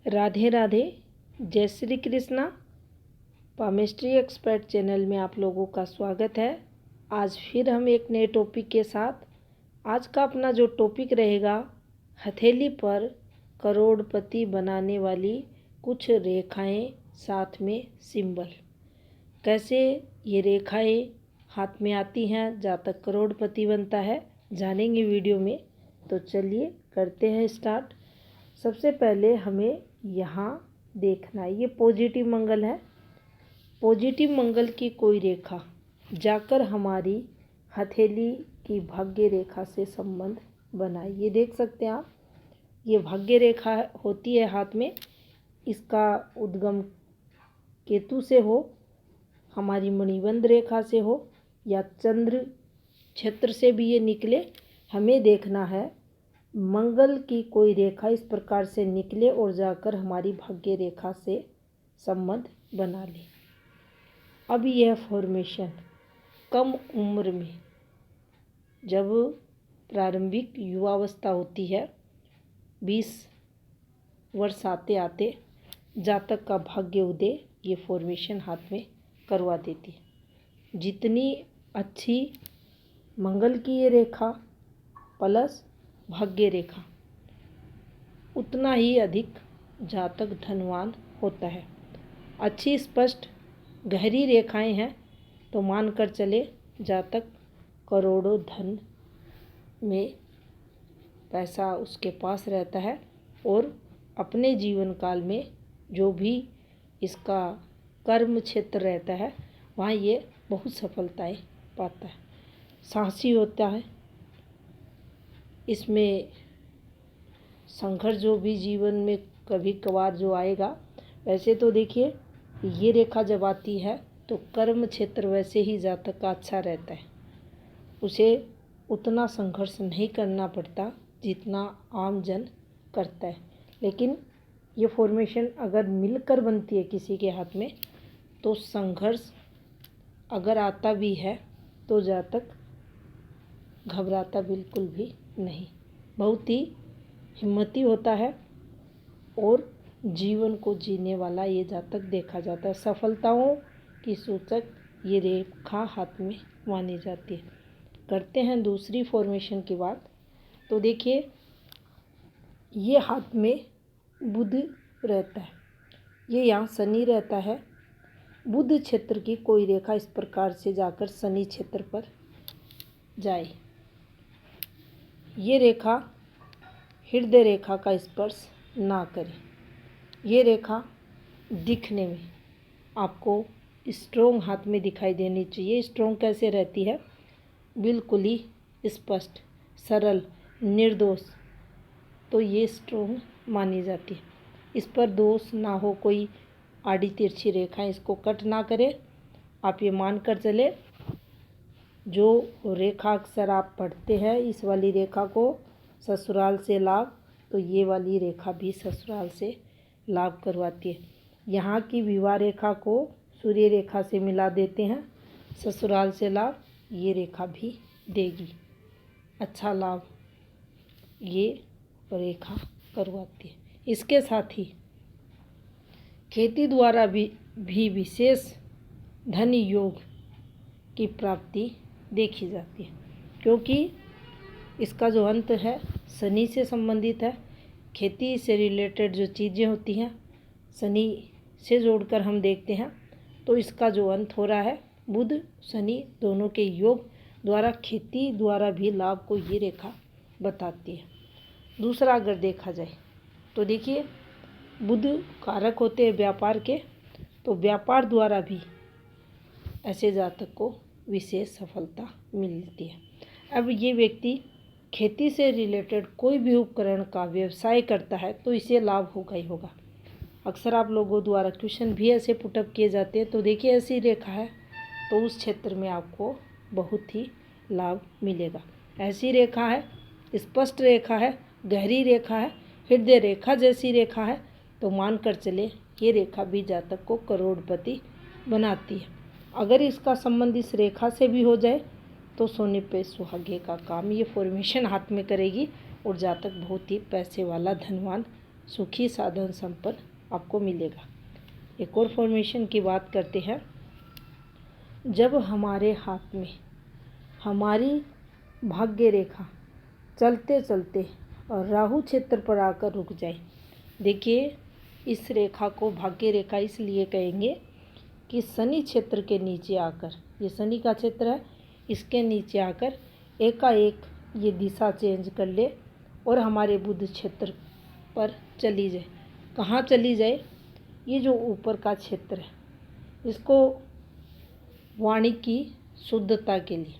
राधे राधे। जय Shri Krishna. Palmistry expert channel में आप लोगों का स्वागत है। आज फिर हम एक नए टॉपिक के साथ, आज का अपना जो टॉपिक रहेगा, हथेली पर करोड़पति बनाने वाली कुछ रेखाएं, साथ में सिंबल। कैसे ये रेखाएं हाथ में आती हैं, जातक करोड़पति बनता है, जानेंगे वीडियो में। तो चलिए करते हैं स्टार्ट। सबसे पहले हमें यहाँ देखना है, ये पॉजिटिव मंगल है। पॉजिटिव मंगल की कोई रेखा जाकर हमारी हथेली की भाग्य रेखा से संबंध बनाए। ये देख सकते हैं आप, ये भाग्य रेखा होती है हाथ में। इसका उद्गम केतु से हो, हमारी मणिबंध रेखा से हो, या चंद्र क्षेत्र से भी ये निकले। हमें देखना है मंगल की कोई रेखा इस प्रकार से निकले और जाकर हमारी भाग्य रेखा से संबंध बना ले। अब यह फॉर्मेशन कम उम्र में, जब प्रारंभिक युवावस्था होती है, 20 वर्ष आते आते जातक का भाग्य उदय ये फॉर्मेशन हाथ में करवा देती है। जितनी अच्छी मंगल की ये रेखा प्लस भाग्य रेखा, उतना ही अधिक जातक धनवान होता है। अच्छी स्पष्ट गहरी रेखाएं हैं तो मानकर चले जातक करोड़ों धन में पैसा उसके पास रहता है, और अपने जीवन काल में जो भी इसका कर्म क्षेत्र रहता है वहाँ ये बहुत सफलताएं पाता है। साहसी होता है। इसमें संघर्ष जो भी जीवन में कभी कभार जो आएगा, वैसे तो देखिए ये रेखा जब आती है तो कर्म क्षेत्र वैसे ही जातक का अच्छा रहता है, उसे उतना संघर्ष नहीं करना पड़ता जितना आम जन करता है। लेकिन ये फॉर्मेशन अगर मिलकर बनती है किसी के हाथ में, तो संघर्ष अगर आता भी है तो जातक घबराता बिल्कुल भी नहीं, बहुत ही हिम्मती होता है और जीवन को जीने वाला ये जातक देखा जाता है। सफलताओं की सूचक ये रेखा हाथ में मानी जाती है। करते हैं दूसरी फॉर्मेशन की बात। तो देखिए ये हाथ में बुध रहता है, ये यहाँ शनि रहता है। बुध क्षेत्र की कोई रेखा इस प्रकार से जाकर शनि क्षेत्र पर जाए। ये रेखा हृदय रेखा का स्पर्श ना करे। ये रेखा दिखने में आपको स्ट्रोंग हाथ में दिखाई देनी चाहिए। स्ट्रोंग कैसे रहती है? बिल्कुल ही स्पष्ट, सरल, निर्दोष, तो ये स्ट्रोंग मानी जाती है। इस पर दोष ना हो, कोई आड़ी तिरछी रेखा इसको कट ना करे। आप ये मान कर चले, जो रेखा अक्सर आप पढ़ते हैं, इस वाली रेखा को ससुराल से लाभ, तो ये वाली रेखा भी ससुराल से लाभ करवाती है। यहाँ की विवाह रेखा को सूर्य रेखा से मिला देते हैं, ससुराल से लाभ ये रेखा भी देगी, अच्छा लाभ ये रेखा करवाती है। इसके साथ ही खेती द्वारा भी विशेष धन योग की प्राप्ति देखी जाती है, क्योंकि इसका जो अंत है शनि से संबंधित है। खेती से रिलेटेड जो चीज़ें होती हैं शनि से जोड़कर हम देखते हैं, तो इसका जो अंत हो रहा है बुध शनि दोनों के योग द्वारा खेती द्वारा भी लाभ को ये रेखा बताती है। दूसरा अगर देखा जाए तो देखिए बुध कारक होते हैं व्यापार के, तो व्यापार द्वारा भी ऐसे जातक को विशेष सफलता मिलती है। अब ये व्यक्ति खेती से रिलेटेड कोई भी उपकरण का व्यवसाय करता है तो इसे लाभ होगा ही होगा। अक्सर आप लोगों द्वारा क्वेश्चन भी ऐसे पुटअप किए जाते हैं, तो देखिए ऐसी रेखा है तो उस क्षेत्र में आपको बहुत ही लाभ मिलेगा। ऐसी रेखा है, स्पष्ट रेखा है, गहरी रेखा है, हृदय रेखा जैसी रेखा है, तो मान कर चले ये रेखा भी जातक को करोड़पति बनाती है। अगर इसका संबंध इस रेखा से भी हो जाए तो सोने पे सुहागे का काम ये फॉर्मेशन हाथ में करेगी और जातक बहुत ही पैसे वाला धनवान सुखी साधन संपन्न आपको मिलेगा। एक और फॉर्मेशन की बात करते हैं। जब हमारे हाथ में हमारी भाग्य रेखा चलते चलते और राहु क्षेत्र पर आकर रुक जाए। देखिए, इस रेखा को भाग्य रेखा इसलिए कहेंगे कि शनि क्षेत्र के नीचे आकर, ये शनि का क्षेत्र है, इसके नीचे आकर एकाएक ये दिशा चेंज कर ले और हमारे बुध क्षेत्र पर चली जाए। कहाँ चली जाए? ये जो ऊपर का क्षेत्र है, इसको वाणी की शुद्धता के लिए,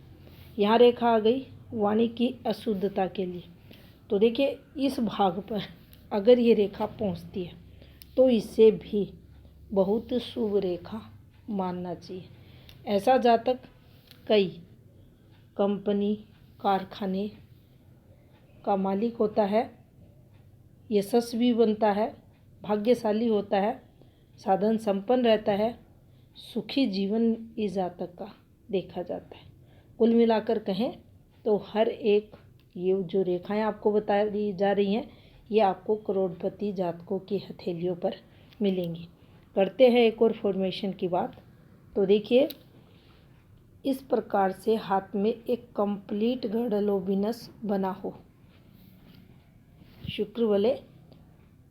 यहाँ रेखा आ गई वाणी की अशुद्धता के लिए। तो देखिए, इस भाग पर अगर ये रेखा पहुँचती है तो इससे भी बहुत शुभ रेखा मानना चाहिए। ऐसा जातक कई कंपनी कारखाने का मालिक होता है, यशस्वी बनता है, भाग्यशाली होता है, साधन संपन्न रहता है, सुखी जीवन इस जातक का देखा जाता है। कुल मिलाकर कहें तो हर एक ये जो रेखाएं आपको बताई जा रही हैं, ये आपको करोड़पति जातकों की हथेलियों पर मिलेंगी। करते हैं एक और फॉर्मेशन की बात। तो देखिए, इस प्रकार से हाथ में एक कंप्लीट गड़लोबिनस बना हो शुक्र वाले,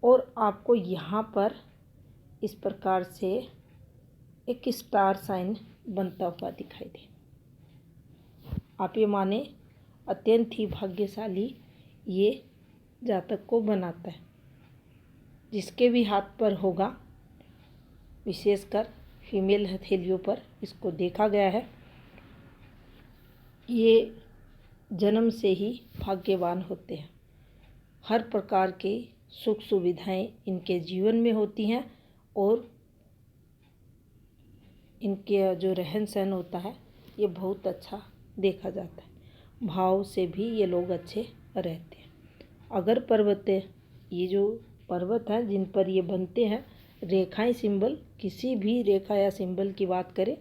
और आपको यहाँ पर इस प्रकार से एक स्टार साइन बनता हुआ दिखाई दे। आप ये माने अत्यंत ही भाग्यशाली ये जातक को बनाता है। जिसके भी हाथ पर होगा, विशेषकर फीमेल हथेलियों पर इसको देखा गया है, ये जन्म से ही भाग्यवान होते हैं। हर प्रकार के सुख सुविधाएं इनके जीवन में होती हैं और इनके जो रहन सहन होता है ये बहुत अच्छा देखा जाता है। भाव से भी ये लोग अच्छे रहते हैं। अगर पर्वत, ये जो पर्वत हैं जिन पर ये बनते हैं, रेखाएं सिंबल, किसी भी रेखा या सिंबल की बात करें,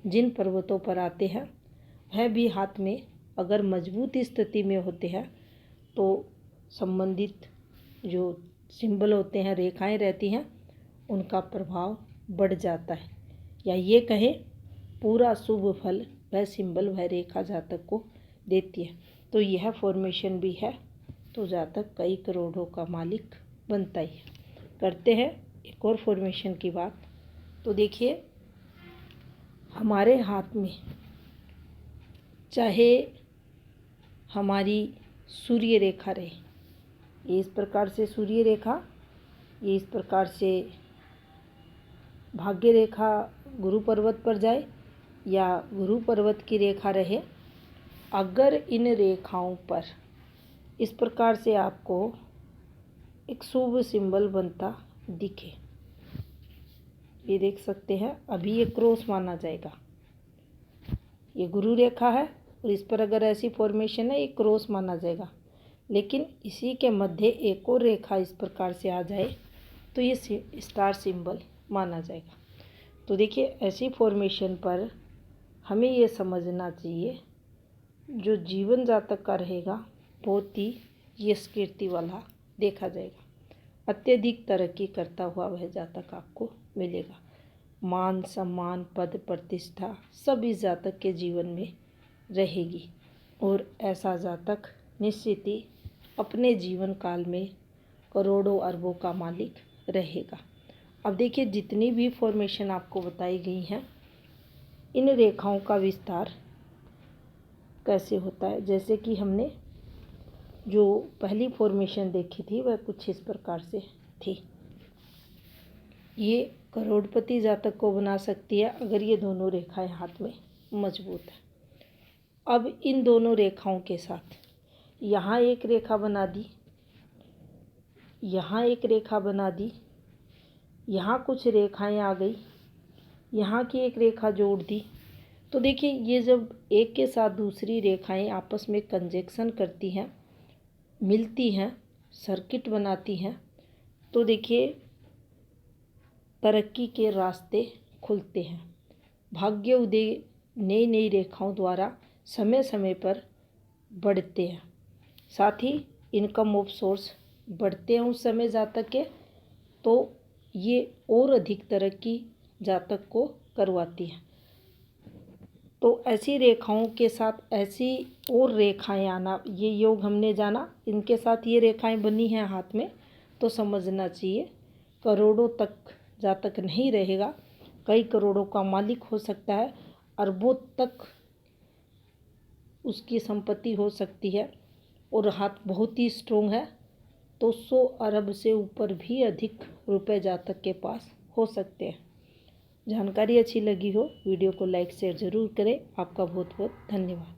जिन पर्वतों पर आते हैं वह भी हाथ में अगर मजबूत स्थिति में होते हैं तो संबंधित जो सिंबल होते हैं, रेखाएं रहती हैं, उनका प्रभाव बढ़ जाता है, या ये कहें पूरा शुभ फल वह सिंबल वह रेखा जातक को देती है। तो यह फॉर्मेशन भी है तो जातक कई करोड़ों का मालिक बनता ही है। करते हैं एक और फॉर्मेशन की बात। तो देखिए, हमारे हाथ में चाहे हमारी सूर्य रेखा रहे, ये इस प्रकार से सूर्य रेखा, ये इस प्रकार से भाग्य रेखा गुरु पर्वत पर जाए, या गुरु पर्वत की रेखा रहे, अगर इन रेखाओं पर इस प्रकार से आपको एक शुभ सिंबल बनता दिखे, ये देख सकते हैं, अभी ये क्रॉस माना जाएगा। ये गुरु रेखा है और इस पर अगर ऐसी फॉर्मेशन है, ये क्रॉस माना जाएगा। लेकिन इसी के मध्य एक और रेखा इस प्रकार से आ जाए तो ये स्टार सिंबल माना जाएगा। तो देखिए, ऐसी फॉर्मेशन पर हमें ये समझना चाहिए, जो जीवन जातक का रहेगा बहुत ही यश कीर्ति वाला देखा जाएगा। अत्यधिक तरक्की करता हुआ वह जातक आपको मिलेगा। मान सम्मान पद प्रतिष्ठा सब इस जातक के जीवन में रहेगी, और ऐसा जातक निश्चित ही अपने जीवन काल में करोड़ों अरबों का मालिक रहेगा। अब देखिए, जितनी भी फॉर्मेशन आपको बताई गई हैं, इन रेखाओं का विस्तार कैसे होता है। जैसे कि हमने जो पहली फॉर्मेशन देखी थी वह कुछ इस प्रकार से थी। ये करोड़पति जातक को बना सकती है अगर ये दोनों रेखाएं हाथ में मजबूत है। अब इन दोनों रेखाओं के साथ यहाँ एक रेखा बना दी, यहाँ एक रेखा बना दी, यहाँ कुछ रेखाएं आ गई, यहाँ की एक रेखा जोड़ दी। तो देखिए, ये जब एक के साथ दूसरी रेखाएं आपस में कंजक्शन करती हैं, मिलती हैं, सर्किट बनाती हैं, तो देखिए तरक्की के रास्ते खुलते हैं। भाग्य उदय नई नई रेखाओं द्वारा समय समय पर बढ़ते हैं। साथ ही इनकम ऑफ सोर्स बढ़ते हैं उस समय जातक के, तो ये और अधिक तरक्की जातक को करवाती है। तो ऐसी रेखाओं के साथ ऐसी और रेखाएं आना, ये योग हमने जाना, इनके साथ ये रेखाएं बनी हैं हाथ में, तो समझना चाहिए करोड़ों तक जातक नहीं रहेगा, कई करोड़ों का मालिक हो सकता है, अरबों तक उसकी संपत्ति हो सकती है, और हाथ बहुत ही स्ट्रोंग है, तो 100 अरब से ऊपर भी अधिक रुपए जातक के पास हो सकते हैं। जानकारी अच्छी लगी हो वीडियो को लाइक शेयर ज़रूर करें। आपका बहुत बहुत धन्यवाद।